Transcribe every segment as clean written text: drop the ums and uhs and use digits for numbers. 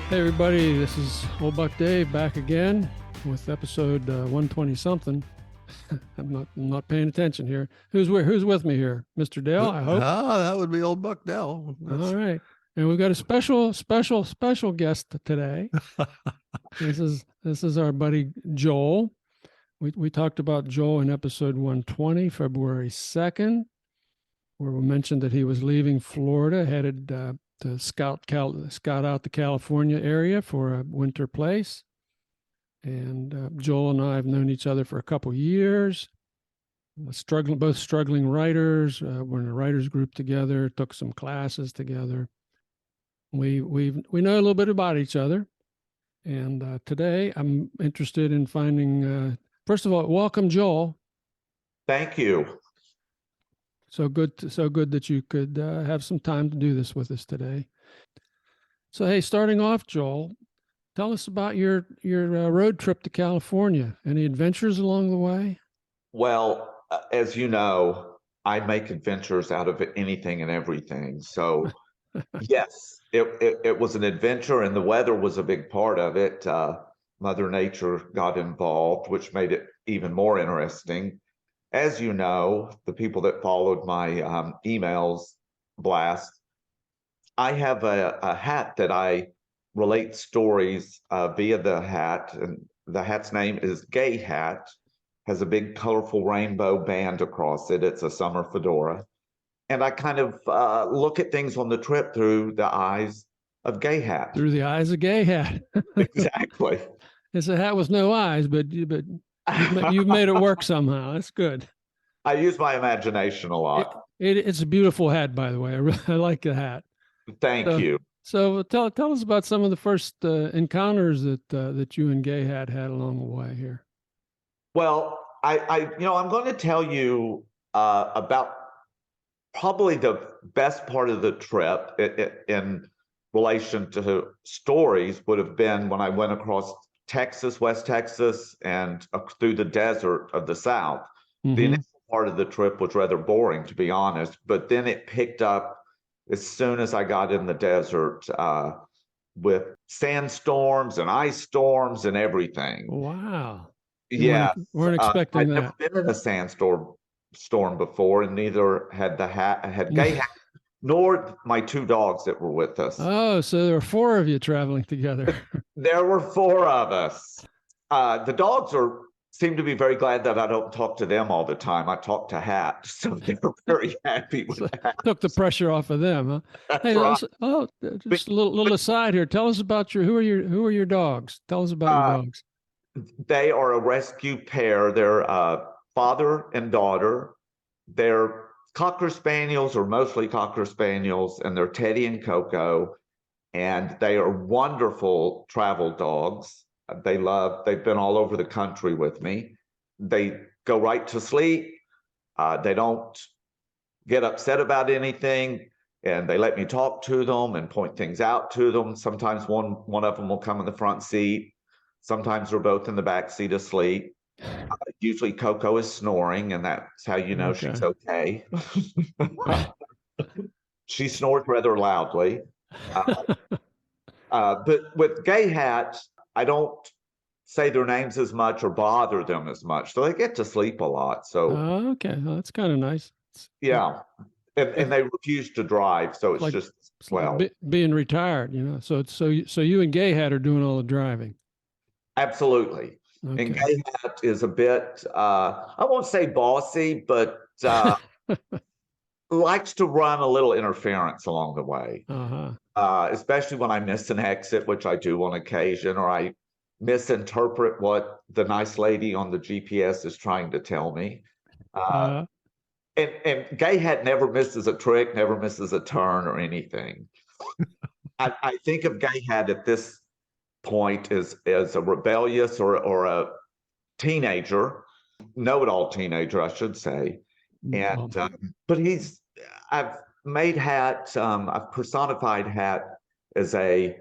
Hey everybody, this is Old Buck Dave back again with episode 120 something. I'm not paying attention here. Who's with me here? Mr. Dale, I hope. That would be old Buck Dell. All right. And we've got a special guest today. This is our buddy Joel. We talked about Joel in episode 120, February 2nd, where we mentioned that he was leaving Florida, headed to scout out the California area for a winter place. And Joel and I have known each other for a couple years. Both struggling writers. We're in a writers group together. Took some classes together. We know a little bit about each other. And today I'm interested in finding. First of all, welcome, Joel. Thank you. So good that you could have some time to do this with us today. So, hey, starting off, Joel, tell us about your road trip to California. Any adventures along the way? Well, as you know, I make adventures out of anything and everything. So, yes, it was an adventure, and the weather was a big part of it. Mother Nature got involved, which made it even more interesting. As you know, the people that followed my emails blast, I have a hat that I relate stories via the hat, and the hat's name is Gay Hat, has a big colorful rainbow band across it. It's a summer fedora. And I kind of look at things on the trip through the eyes of Gay Hat. Through the eyes of Gay Hat. Exactly. It's a hat with no eyes, but you've made it work somehow. That's good. I use my imagination a lot. It's a beautiful hat, by the way. I like the hat. Thank you. So tell us about some of the first encounters that you and Gay had along the way here. Well, I'm going to tell you about probably the best part of the trip in relation to stories would have been when I went across Texas, West Texas, and through the desert of the South. Mm-hmm. The initial part of the trip was rather boring, to be honest, but then it picked up as soon as I got in the desert with sandstorms and ice storms and everything. Wow. Yeah. Weren't expecting that. I'd never been in a sandstorm before, and neither had Gay Hat, nor my two dogs that were with us. Oh, so there were four of you traveling together. There were four of us. The dogs seem to be very glad that I don't talk to them all the time. I talk to Hat, so they're very happy with that. Took the pressure off of them, huh? That's hey, right. Just a little aside here. Tell us about who are your dogs? Tell us about your dogs. They are a rescue pair. They're father and daughter. They're Cocker Spaniels, or mostly Cocker Spaniels, and they're Teddy and Coco. And they are wonderful travel dogs. They've been all over the country with me. They go right to sleep. They don't get upset about anything, and they let me talk to them and point things out to them. Sometimes one of them will come in the front seat. Sometimes they're both in the back seat asleep. Usually Coco is snoring, and that's how you know she's okay. She snores rather loudly. But with Gay Hat, I don't say their names as much or bother them as much. So they get to sleep a lot. So okay. Well, that's kind of nice. Yeah. And they refuse to drive. So it's like, just, well. Being retired, So you and Gay Hat are doing all the driving. Absolutely. Okay. And Gay Hat is a bit, I won't say bossy, but likes to run a little interference along the way. Especially when I miss an exit, which I do on occasion, or I misinterpret what the nice lady on the GPS is trying to tell me. And Gay Hat never misses a trick, never misses a turn or anything. I think of Gay Hat at this point as a rebellious or a teenager, know-it-all teenager, I should say. And but I've made Hat, I've personified Hat as a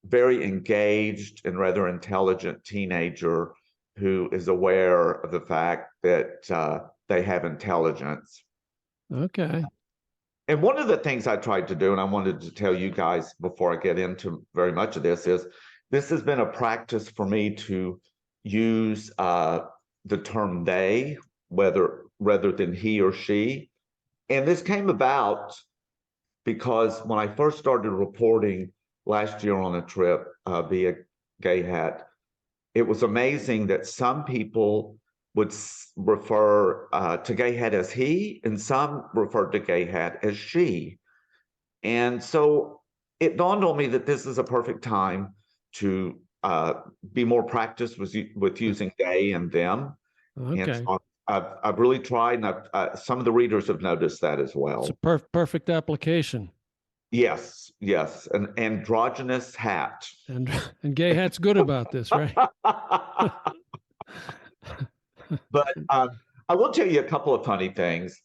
very engaged and rather intelligent teenager who is aware of the fact that they have intelligence. Okay. And one of the things I tried to do, and I wanted to tell you guys before I get into very much of this, is this has been a practice for me to use the term they, rather than he or she. And this came about because when I first started reporting last year on a trip via Gay Hat, it was amazing that some people would refer to Gay Hat as he, and some referred to Gay Hat as she. And so it dawned on me that this is a perfect time to be more practiced with using they and them. Okay. And so I've really tried, and some of the readers have noticed that as well. It's a perfect application. Yes, yes, an androgynous hat. And Gay Hat's good about this, right? But I will tell you a couple of funny things.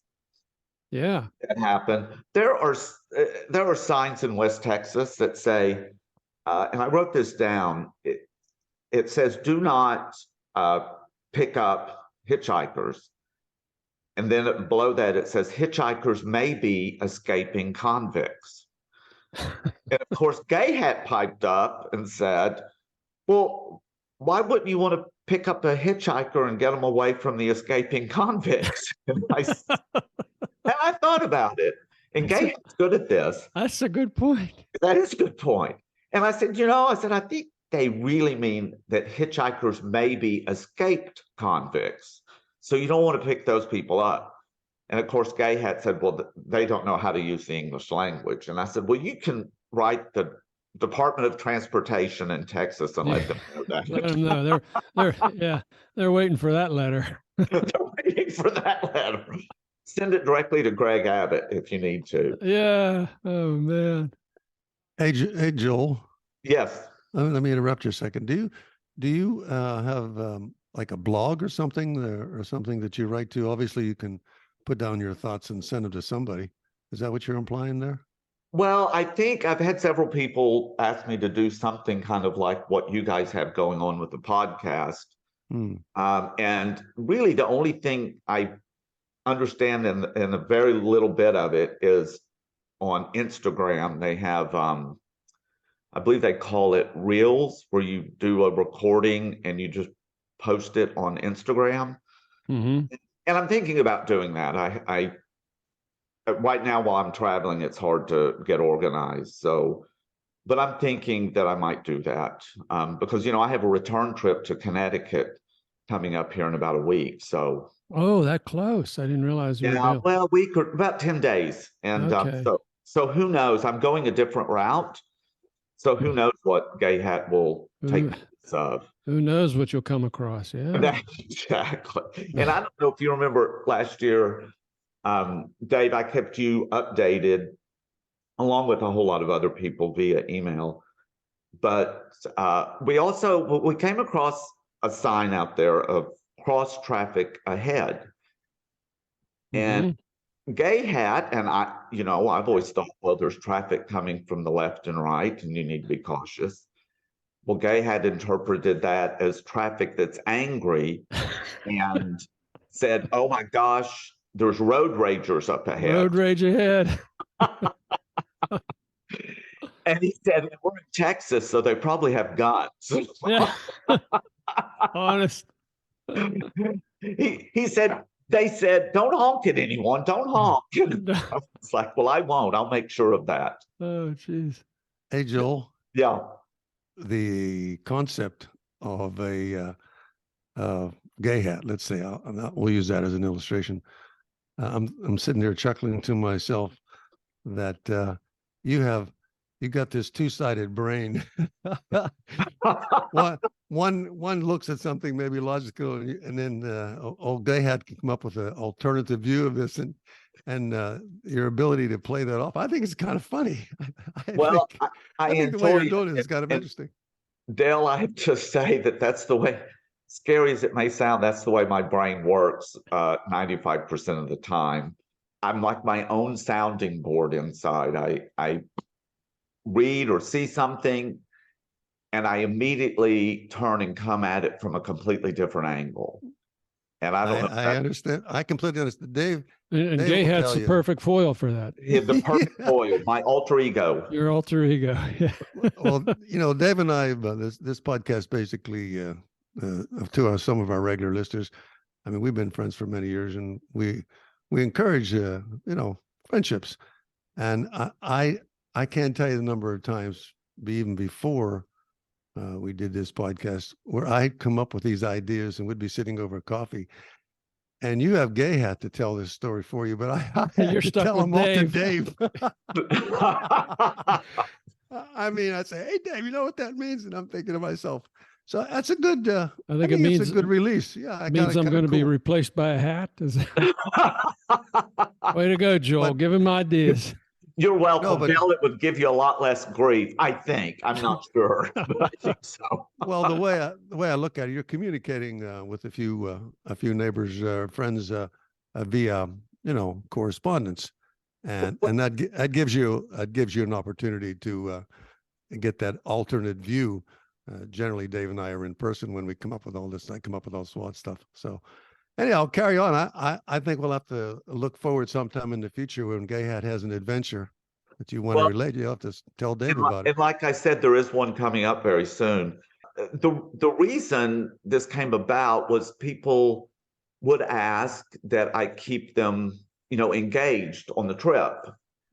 Yeah, that happen. There are signs in West Texas that say, and I wrote this down. It says, "Do not pick up hitchhikers," and then below that it says, "Hitchhikers may be escaping convicts." And of course, Gay Hat piped up and said, "Well, why wouldn't you want to pick up a hitchhiker and get them away from the escaping convicts?" And I thought about it, and Gay Hat's good at this. That's a good point. That is a good point. And I said, I think they really mean that hitchhikers may be escaped convicts. So you don't want to pick those people up. And of course, Gay Hat said, well, they don't know how to use the English language. And I said, well, you can write the Department of Transportation in Texas and let them know that. Let them know. They're waiting for that letter. They're waiting for that letter. Send it directly to Greg Abbott if you need to. Yeah. Oh man. Hey, Joel. Yes. Let me interrupt you a second. Do you have like a blog or something that you write to? Obviously, you can put down your thoughts and send them to somebody. Is that what you're implying there? Well, I think I've had several people ask me to do something kind of like what you guys have going on with the podcast. And really the only thing I understand in a very little bit of it is on Instagram. They have, I believe they call it Reels, where you do a recording and you just post it on Instagram. Mm-hmm. And I'm thinking about doing that. I right now while I'm traveling, it's hard to get organized. So, but I'm thinking that I might do that because, I have a return trip to Connecticut coming up here in about a week. So, oh, that close. I didn't realize you were well, a week or about 10 days. And okay. So who knows? I'm going a different route. So who knows what Gay Hat will take notice of. Who knows what you'll come across. Yeah. Exactly. And I don't know if you remember last year, Dave, I kept you updated along with a whole lot of other people via email. But we came across a sign out there of cross traffic ahead. And Gay Hat, and I've always thought, well, there's traffic coming from the left and right, and you need to be cautious. Well, Gay Hat interpreted that as traffic that's angry and said, oh my gosh, there's road ragers up ahead. Road rage ahead. And he said, we're in Texas, so they probably have guns. Yeah. Honest. He said, they said, don't honk at anyone. Don't honk. I was like, well, I won't. I'll make sure of that. Oh, geez. Hey, Joel. Yeah. The concept of a Gay Hat, let's say, we'll use that as an illustration. I'm sitting there chuckling to myself that you got this two-sided brain. one looks at something maybe logical, and then old Gay Hat can come up with an alternative view of this, and your ability to play that off. I think it's kind of funny. I think the way you're doing it is kind of interesting. Dale, I have to say that's the way, scary as it may sound, that's the way my brain works 95% of the time. I'm like my own sounding board inside. I read or see something, and I immediately turn and come at it from a completely different angle. And I don't know. I understand. I completely understand. Dave. And Dave Gay will Hat's tell the you. perfect foil for that. The perfect foil, my alter ego. Your alter ego. Yeah. Well, Dave and I, this podcast basically, to some of our regular listeners, I mean, we've been friends for many years, and we encourage, friendships. And I can't tell you the number of times, even before we did this podcast, where I'd come up with these ideas and we'd be sitting over coffee. And you have Gay Hat to tell this story for you, but I had You're to stuck tell with him all to Dave. I mean, I say, "Hey, Dave, you know what that means?" And I'm thinking to myself, so that's a good. I I think think it means it's a good release. Yeah, it means I'm going to be replaced by a hat. Way to go, Joel. Give him ideas. You're welcome. No, but- Bill, it would give you a lot less grief, I think. I'm not sure, but I think so. Well, the way I look at it, you're communicating with a few neighbors, friends via correspondence, and that gives you an opportunity to get that alternate view. Generally, Dave and I are in person when we come up with all this. I come up with all SWAT stuff. So anyhow, I'll carry on. I think we'll have to look forward sometime in the future when Gay Hat has an adventure that you want to relate. You'll have to tell Dave about it. And like I said, there is one coming up very soon. The reason this came about was people would ask that I keep them, engaged on the trip.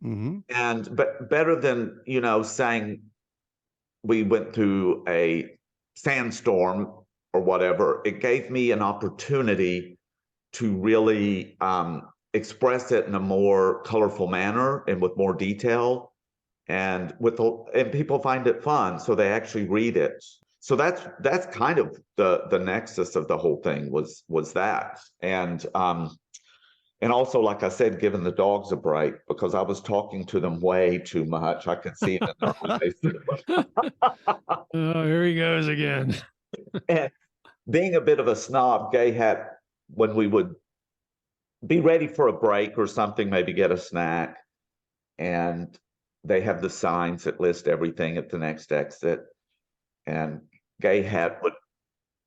Mm-hmm. But better than, saying we went through a sandstorm or whatever, it gave me an opportunity to really express it in a more colorful manner and with more detail, and people find it fun, so they actually read it. So that's kind of the nexus of the whole thing was that, and also, like I said, giving the dogs a break, because I was talking to them way too much. I could see it in their eyes. Oh, here he goes again. And being a bit of a snob, Gay Hat, when we would be ready for a break or something, maybe get a snack, and they have the signs that list everything at the next exit, and Gay Hat would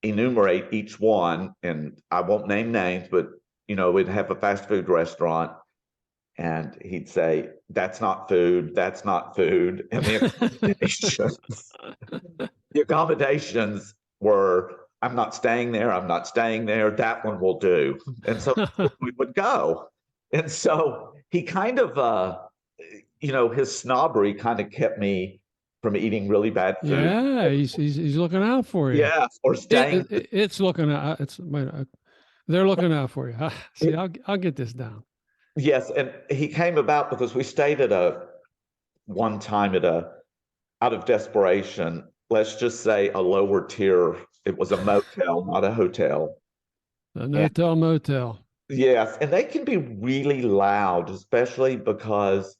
enumerate each one, and I won't name names, but we'd have a fast food restaurant, and he'd say, "That's not food, that's not food." And the accommodations were, "I'm not staying there, I'm not staying there, that one will do." And so we would go. And so he kind of, his snobbery kind of kept me from eating really bad food. Yeah, he's looking out for you. Yeah, or staying. It's looking out. They're looking out for you. See, I'll get this down. Yes, and he came about because we stayed one time out of desperation, let's just say a lower tier. It was a motel, not a hotel. A motel. Yes, and they can be really loud, especially because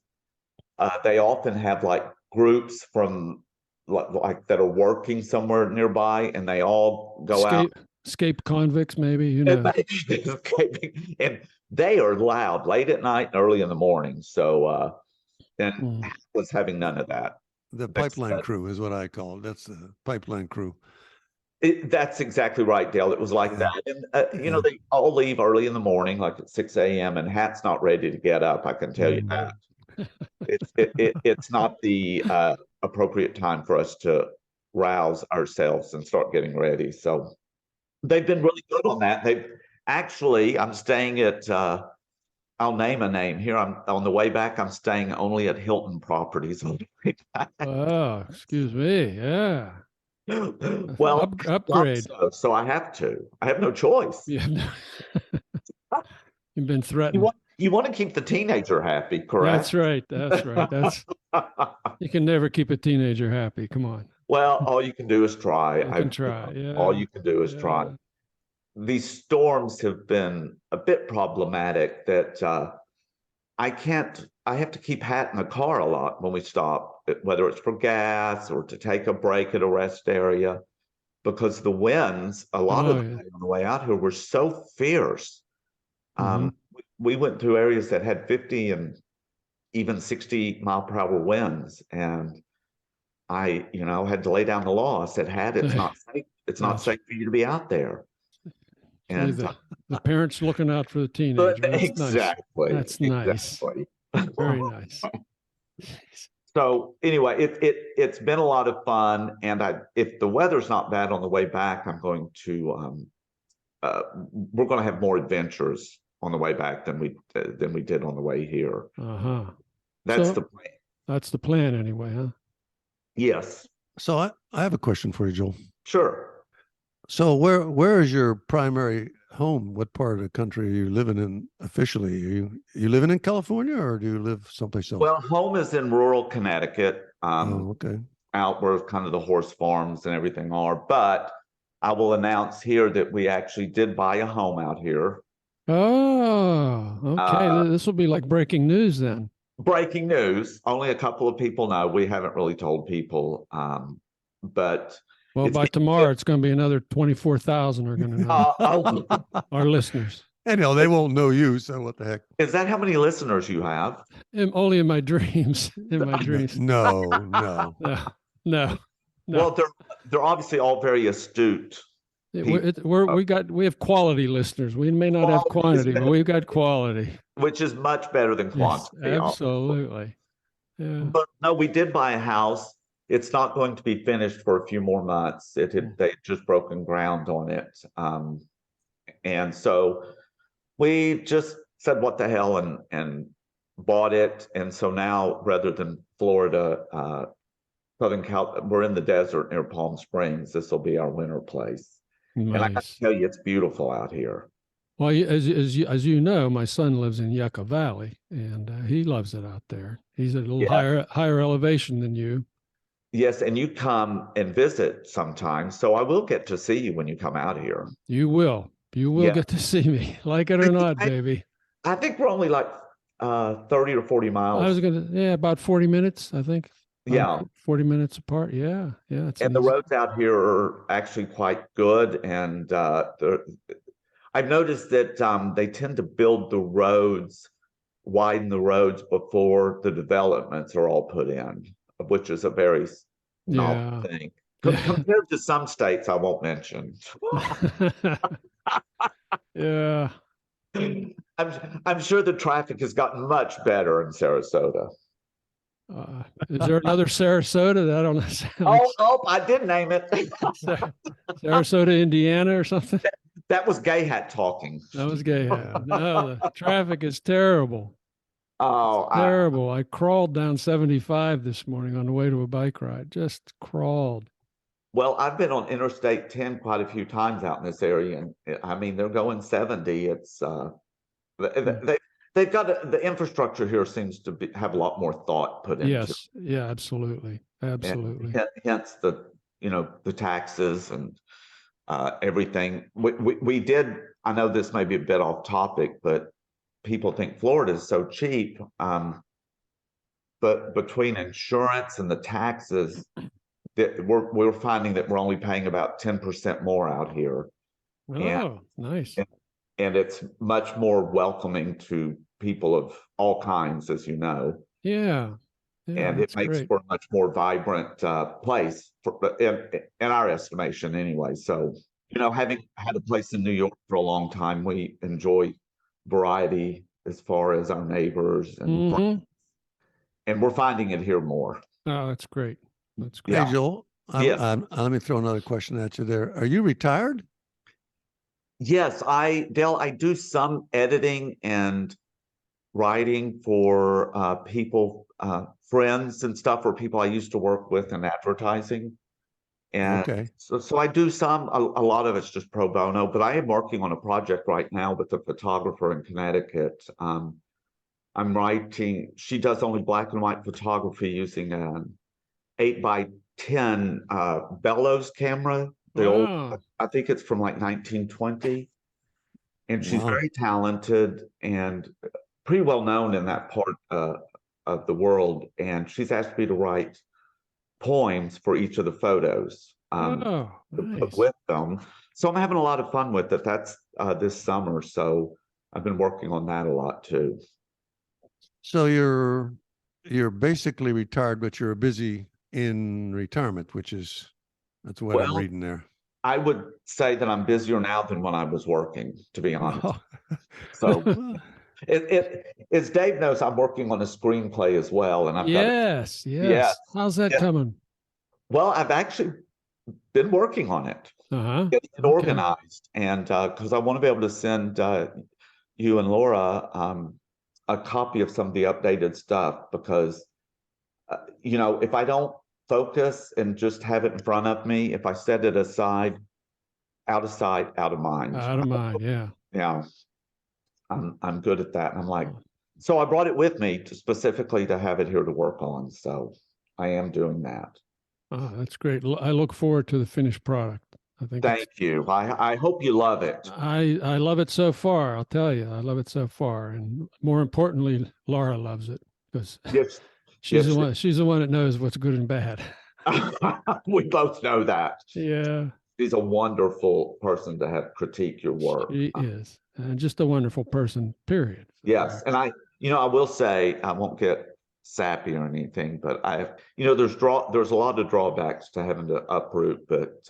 they often have like groups from like that are working somewhere nearby, and they all go out. Escape convicts, maybe, Escaping, and they are loud late at night and early in the morning. So, and was having none of that. The pipeline crew is what I call it. That's the pipeline crew. That's exactly right, Dale. It was like that. And, they all leave early in the morning, like at 6 a.m., and Hat's not ready to get up. I can tell you that. It's not the appropriate time for us to rouse ourselves and start getting ready. So they've been really good on that. I'm staying at, I'll name a name here. I'm on the way back. I'm staying only at Hilton Properties on the way back. Oh, excuse me. Yeah. Well, upgrade. So I have to. I have no choice. Yeah. You've been threatened. You want to keep the teenager happy, correct? That's right. You can never keep a teenager happy. Come on. Well, all you can do is try. Yeah. All you can do is try. These storms have been a bit problematic that I have to keep Hat in the car a lot when we stop, whether it's for gas or to take a break at a rest area, because the winds, a lot of them on the way out here, were so fierce. We went through areas that had 50 and even 60 mile per hour winds, and I, had to lay down the law. I said, Hat, it's not safe. It's not safe for you to be out there. And the parents looking out for the teenager. That's exactly. Nice. That's nice. Very nice. So anyway, it's been a lot of fun, and if the weather's not bad on the way back, I'm going to we're going to have more adventures on the way back than we did on the way here. That's the plan. That's the plan anyway, huh? Yes. So I have a question for you, Joel. Sure. So where is your primary home? What part of the country are you living in officially? Are you living in California, or do you live someplace else? Well, home is in rural Connecticut. Okay. Out where kind of the horse farms and everything are. But I will announce here that we actually did buy a home out here. Oh, okay. This will be like breaking news then. Breaking news. Only a couple of people know. We haven't really told people. But well, by tomorrow, it's going to be another 24,000 are going to know. Our listeners. Anyhow, they won't know you, so what the heck? Is that how many listeners you have? Only in my dreams. In my dreams. No. Well, they're obviously all very astute. We have quality listeners. We may not have quantity, but we've got quality, which is much better than quantity. Yes, absolutely. Yeah. But no, we did buy a house. It's not going to be finished for a few more months. They just broken ground on it, and so we just said, "What the hell," and bought it. And so now, rather than Florida, Southern Cal, we're in the desert near Palm Springs. This will be our winter place. Nice. And I can tell you, it's beautiful out here. Well, as you know, my son lives in Yucca Valley, and he loves it out there. He's at a little higher elevation than you. Yes, and you come and visit sometimes, so I will get to see you when you come out here. You will get to see me, like it or not, baby. I think we're only like 30 or 40 miles. I was about 40 minutes, I think. Yeah, 40 minutes apart. Yeah. And the roads out here are actually quite good, and I've noticed that they tend to build the roads, widen the roads before the developments are all put in, which is a very novel thing compared to some states I won't mention. Yeah. I'm sure the traffic has gotten much better in Sarasota. Is there another Sarasota? That I don't know. Oh, I did name it. Sarasota, Indiana, or something. That was Gay Hat talking. That was Gay Hat. No, the traffic is terrible. Oh, terrible. I crawled down 75 this morning on the way to a bike ride. Just crawled. Well, I've been on Interstate 10 quite a few times out in this area, and I mean, they're going 70. It's they've got the infrastructure here seems to have a lot more thought put into. Yes, yeah, absolutely. And hence the taxes and everything. We did. I know this may be a bit off topic, but people think Florida is so cheap. But between insurance and the taxes, we're finding that we're only paying about 10% more out here. Oh, nice. And it's much more welcoming to people of all kinds, as you know. Yeah. And it makes for a much more vibrant place, in our estimation anyway. So, having had a place in New York for a long time, we enjoy variety as far as our neighbors and friends. And we're finding it here more. Oh, that's great. That's great. Hey, Joel, let me throw another question at you there. Are you retired? Yes, Dale, I do some editing and writing for people, friends and stuff, or people I used to work with in advertising. And so I do some, a lot of it's just pro bono, but I am working on a project right now with a photographer in Connecticut. I'm writing, she does only black and white photography using an 8x10 bellows camera. I think it's from like 1920. And she's very talented and pretty well known in that part of the world. And she's asked me to write poems for each of the photos to put with them. So I'm having a lot of fun with it. That's this summer. So I've been working on that a lot too. So you're basically retired, but you're busy in retirement, that's what I'm reading there. I would say that I'm busier now than when I was working, to be honest. So as Dave knows, I'm working on a screenplay as well, and I've yes. How's that coming? Well, I've actually been working on it, getting it organized, and because I want to be able to send you and Laura a copy of some of the updated stuff, because if I don't focus and just have it in front of me, if I set it aside, out of sight, out of mind. Out of mind, yeah. I'm good at that. And I'm like, so I brought it with me specifically to have it here to work on. So I am doing that. Oh, that's great. I look forward to the finished product. I think. Thank you. I hope you love it. I love it so far. I'll tell you, I love it so far, and more importantly, Laura loves it because she's the one that knows what's good and bad. We both know that. Yeah. She's a wonderful person to have critique your work. She is, and just a wonderful person, period. Yes. And I will say, I won't get sappy or anything, but there's a lot of drawbacks to having to uproot, but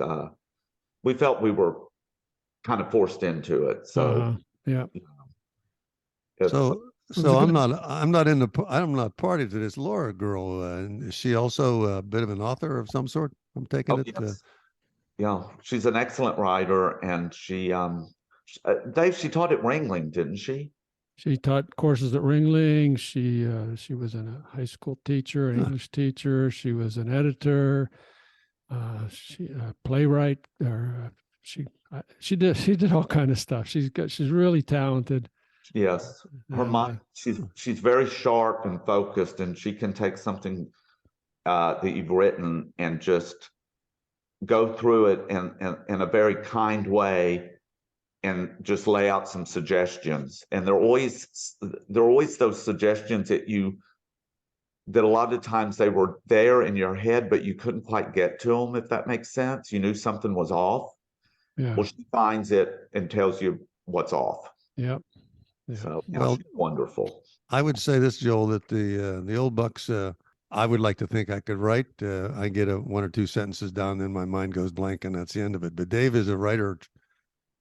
we felt we were kind of forced into it. So, So I'm not party to this Laura girl. Is she also a bit of an author of some sort? I'm taking it. Yes. Yeah, she's an excellent writer, and she, Dave, she taught at Ringling, didn't she? She taught courses at Ringling. She was a high school teacher, an English teacher. She was an editor. She a playwright, or she did all kind of stuff. She's really talented. Yes, her mind. She's very sharp and focused, and she can take something that you've written and just go through it in a very kind way, and just lay out some suggestions. And they're always those suggestions that a lot of times they were there in your head, but you couldn't quite get to them, if that makes sense. You knew something was off. Yeah. Well, she finds it and tells you what's off. Yep. Yeah. So she's wonderful. I would say this, Joel, that the old Bucks, I would like to think I could write. I get one or two sentences down, then my mind goes blank, and that's the end of it. But Dave is a writer,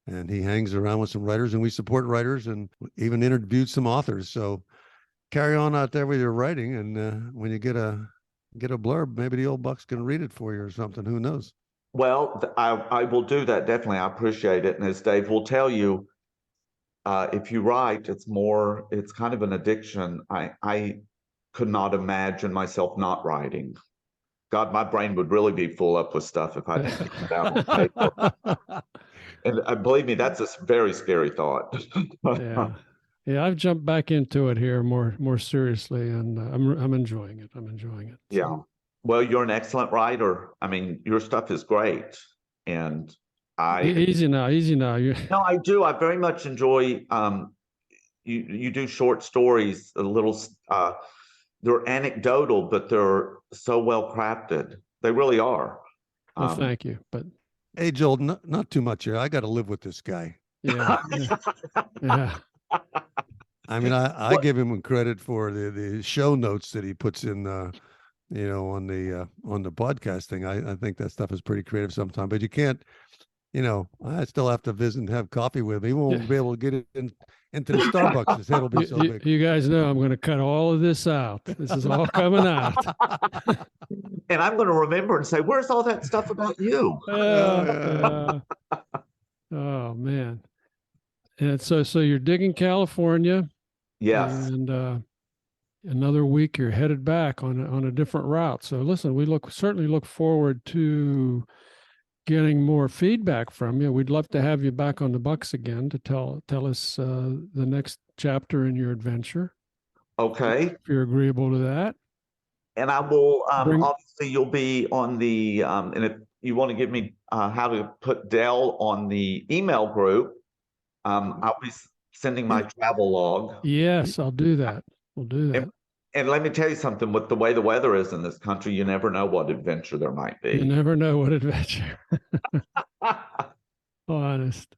and he hangs around with some writers, and we support writers, and even interviewed some authors. So carry on out there with your writing, and when you get a blurb, maybe the old Bucks can read it for you or something. Who knows? Well, I will do that, definitely. I appreciate it. And as Dave will tell you, if you write, it's kind of an addiction. I could not imagine myself not writing. God, my brain would really be full up with stuff if I didn't get it down on paper. And believe me, that's a very scary thought. Yeah, I've jumped back into it here more seriously, and I'm enjoying it. Yeah. Well, you're an excellent writer. I mean, your stuff is great, and easy now. No, I do. I very much enjoy. You do short stories, a little. They're anecdotal, but they're so well crafted. They really are. Well, thank you. But hey, Joel, not too much here. I got to live with this guy. Yeah. I mean, I give him credit for the show notes that he puts in, on the podcast thing. I think that stuff is pretty creative sometimes, but you can't, I still have to visit and have coffee with him. He won't be able to get it into the Starbucks. His head will be so big. You guys know I'm going to cut all of this out. This is all coming out. And I'm going to remember and say, where's all that stuff about you? Oh, man. And so you're digging California. Yes. And another week you're headed back on a different route. So listen, we certainly look forward to getting more feedback from you. We'd love to have you back on the Bucks again to tell us the next chapter in your adventure. Okay. If you're agreeable to that. And I will, obviously you'll be on the, and if you want to give me how to put Dell on the email group, I'll be sending my travel log. Yes, I'll do that. We'll do that. And let me tell you something, with the way the weather is in this country, you never know what adventure there might be. You never know what adventure. Honest.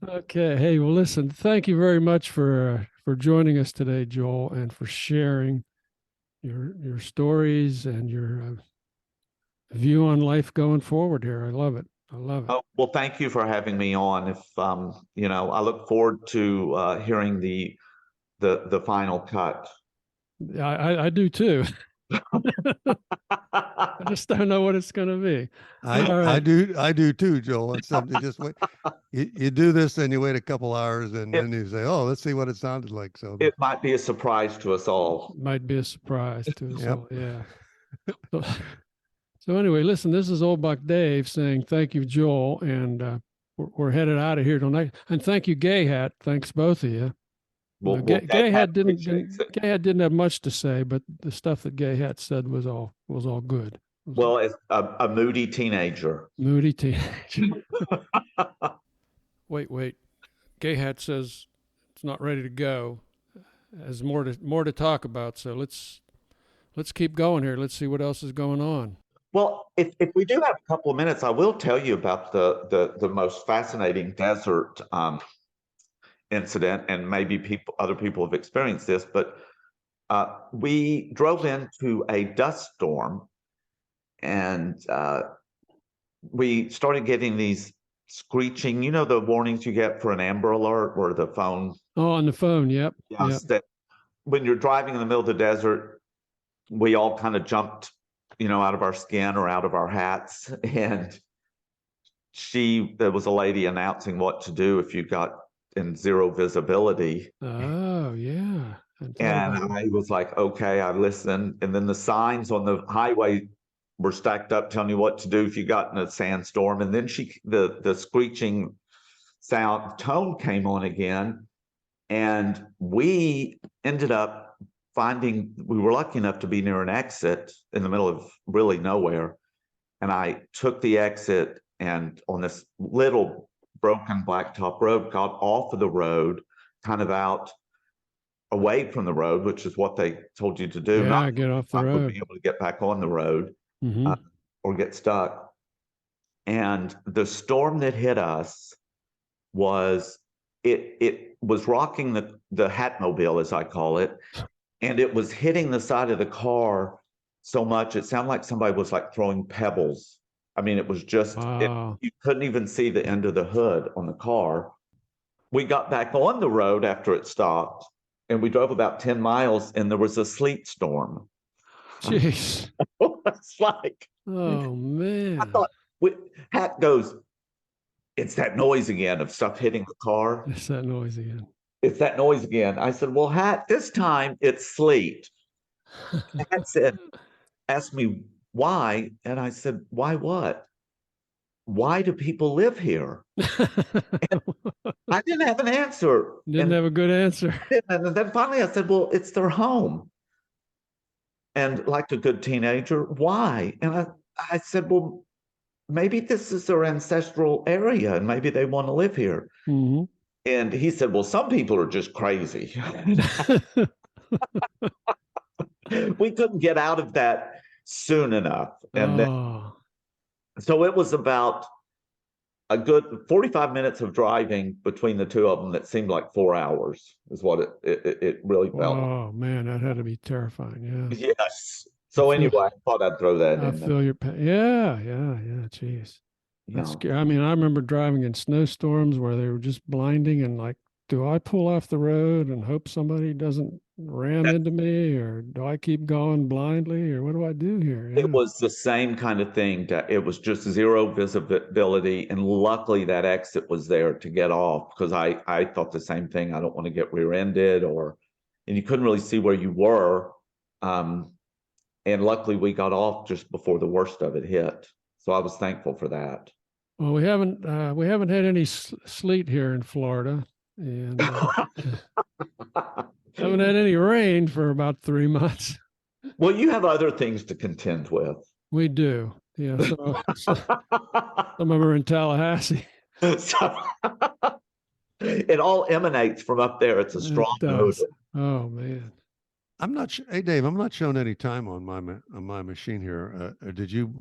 Okay. Hey, well, listen, thank you very much for joining us today, Joel, and for sharing your stories and your view on life going forward here. I love it. I love it. Oh, well, thank you for having me on. If I look forward to hearing the final cut. I do too. I just don't know what it's going to be. I do too, Joel. It's something just wait. You do this and you wait a couple hours and then you say, "Oh, let's see what it sounded like." So it might be a surprise to us all. Might be a surprise to us Yep. all. Yeah. So anyway, listen, this is Old Buck Dave saying thank you, Joel, and we're headed out of here tonight. And thank you, Gay Hat. Thanks, both of you. Gay Hat didn't have much to say, but the stuff that Gay Hat said was all good. Well, as a moody teenager. Moody teenager. Wait. Gay Hat says it's not ready to go. Has more to talk about. So let's keep going here. Let's see what else is going on. Well, if we do have a couple of minutes, I will tell you about the most fascinating desert incident, and maybe other people have experienced this, but we drove into a dust storm, and we started getting these screeching, the warnings you get for an Amber Alert or the phone. Oh, on the phone, yep. Yes, that when you're driving in the middle of the desert, we all kind of jumped, out of our skin or out of our hats. And there was a lady announcing what to do if you got in zero visibility. Oh, yeah. And I was like, okay, I listened. And then the signs on the highway were stacked up telling you what to do if you got in a sandstorm. And then the screeching tone came on again. And we ended up we were lucky enough to be near an exit in the middle of really nowhere. And I took the exit and on this little broken blacktop road, got off of the road, kind of out away from the road, which is what they told you to do. Yeah, get off the road. Be able to get back on the road or get stuck. And the storm that hit us was, it was rocking the Hatmobile, as I call it. And it was hitting the side of the car so much, it sounded like somebody was like throwing pebbles. I mean, it was just, you couldn't even see the end of the hood on the car. We got back on the road after it stopped, and we drove about 10 miles, and there was a sleet storm. Jeez. It's like, oh, man. I thought, Hat goes, it's that noise again of stuff hitting the car. It's that noise again. It's that noise again. I said, well, Hat, this time it's sleet. Hat asked me why. And I said, why what? Why do people live here? And I didn't have an answer. Didn't have a good answer. And then finally I said, well, it's their home. And like a good teenager, why? And I said, well, maybe this is their ancestral area and maybe they want to live here. Mm-hmm. And he said, well, some people are just crazy. We couldn't get out of that soon enough. And then, so it was about a good 45 minutes of driving between the two of them that seemed like 4 hours is what it really felt. Oh, man, that had to be terrifying. Yeah. Yes. So anyway, I thought I'd throw that in. I feel your pain. Yeah. Jeez. That's scary. I mean, I remember driving in snowstorms where they were just blinding and like, do I pull off the road and hope somebody doesn't ram into me, or do I keep going blindly, or what do I do here? It was the same kind of thing. It was just zero visibility. And luckily that exit was there to get off, because I thought the same thing. I don't want to get rear-ended, and you couldn't really see where you were. And luckily we got off just before the worst of it hit. So I was thankful for that. Well, we haven't had any sleet here in Florida, and haven't had any rain for about 3 months. Well, you have other things to contend with. We do, yeah. So some of them are in Tallahassee. So, it all emanates from up there. It's a strong mood. Oh man, I'm not. Hey, Dave, I'm not showing any time on my machine here. Did you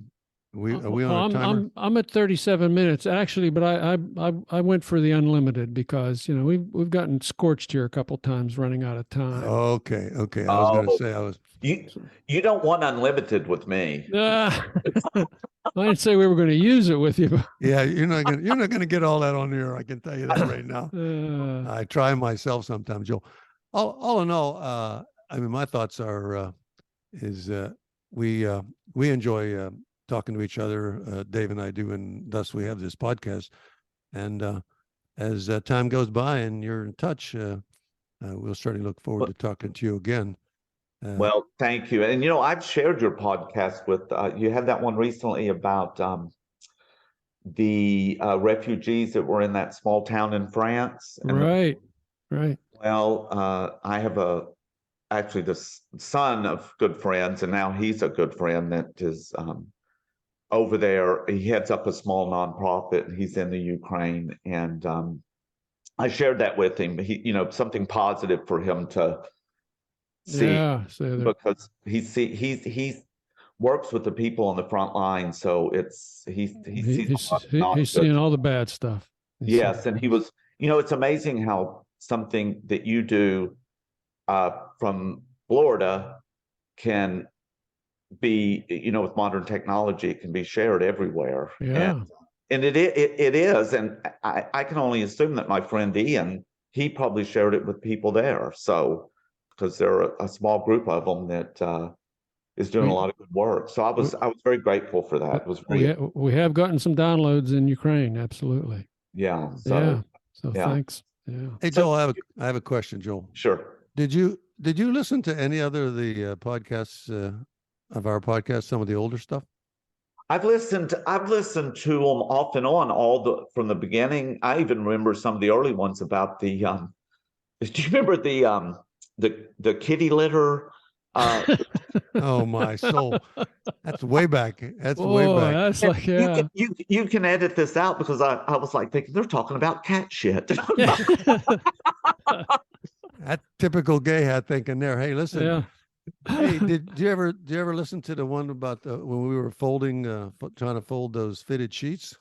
Are we on a timer? I'm at 37 minutes actually, but I went for the unlimited because we've gotten scorched here a couple times, running out of time. Okay. I was going to say you don't want unlimited with me. I didn't say we were going to use it with you. Yeah, you're not gonna get all that on here. I can tell you that right now. I try myself sometimes, Joel. All in all, I mean, my thoughts are we enjoy talking to each other, Dave and I do, and thus we have this podcast. And as time goes by and you're in touch, we'll certainly look forward to talking to you again. Well, thank you. And I've shared your podcast with you had that one recently about the refugees that were in that small town in France. Right. Well, I have actually the son of good friends, and now he's a good friend that is over there. He heads up a small nonprofit, and he's in the Ukraine. And I shared that with him. He, something positive for him to see, because he works with the people on the front line. So he's seeing all the bad stuff. Yes, and he was. It's amazing how something that you do from Florida can be, with modern technology, it can be shared everywhere. Yeah. And it is. And I can only assume that my friend Ian, he probably shared it with people there. So, because there are a small group of them that is doing a lot of good work. So I was very grateful for that. It was we have gotten some downloads in Ukraine. Absolutely. Yeah. So thanks. Yeah. Hey, Joel, I have a question, Joel. Sure. Did you listen to any other of the podcasts of our podcast, some of the older stuff? I've listened to them off and on, from the beginning. I even remember some of the early ones about the do you remember the kitty litter? Oh my soul. That's way back. That's way back. That's like, yeah. You can edit this out, because I was like thinking they're talking about cat shit. That typical gay hat thinking there. Hey, listen. Yeah. Hey, did you ever listen to the one about when we were trying to fold those fitted sheets?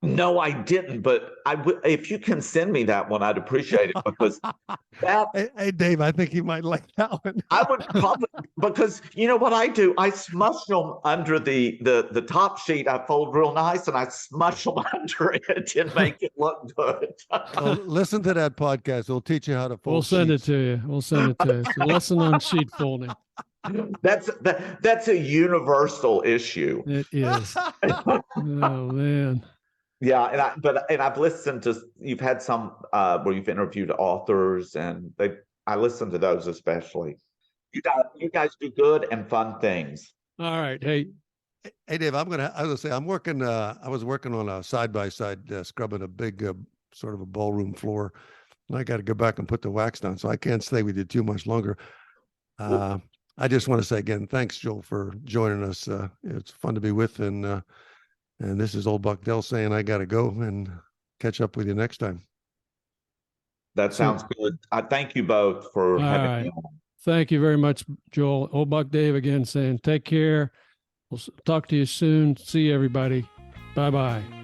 No, I didn't, but if you can send me that one, I'd appreciate it, because that. Hey, Dave, I think you might like that one. I would probably, because you know what I do? I smush them under the top sheet. I fold real nice, and I smush them under it to make it look good. Well, listen to that podcast. It'll teach you how to fold. We'll send it to you. It's a lesson on sheet folding. That's a universal issue. It is. Oh man. Yeah, and I've listened to, you've had some where you've interviewed authors, and I listened to those especially. You guys do good and fun things. All right, hey Dave, I was gonna say I'm working. I was working on a side-by-side scrubbing a big sort of a ballroom floor, and I got to go back and put the wax down, so I can't stay with you too much longer. I just want to say again, thanks, Joel, for joining us. It's fun to be with, and this is Old Buck Dell saying I got to go and catch up with you next time. That sounds good. I thank you both for having me on. Thank you very much, Joel. Old Buck Dave again saying take care. We'll talk to you soon. See you, everybody. Bye-bye.